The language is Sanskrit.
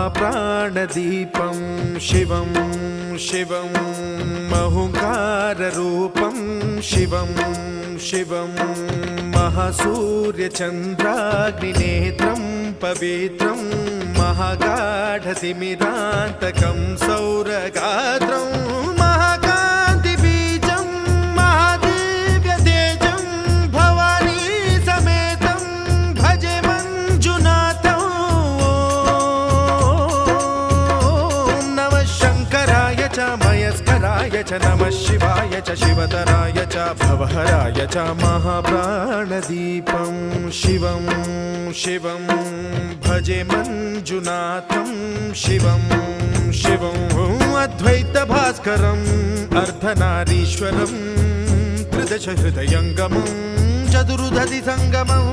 महाप्राणदीपं शिवं शिवं महुङ्काररूपं शिवं शिवं महासूर्यचन्द्राग्निनेत्रं पवित्रं महागाढतिमिरान्तकं सौरगात्रं महाकान्तिबीजं महादिव्यतेजं भवानी समेतं भजे मञ्जुनाथं। ॐ नमः शङ्कराय च मयस्कराय च नमः शिवाय च शिवतराय च भवहराय च महाप्राणदीपं शिवं शिवं भजे मञ्जुनाथं शिवं शिवं अद्वैतभास्करम् अर्धनारीश्वरं त्रिदश हृदयङ्गमं चतुर्दधि सङ्गमं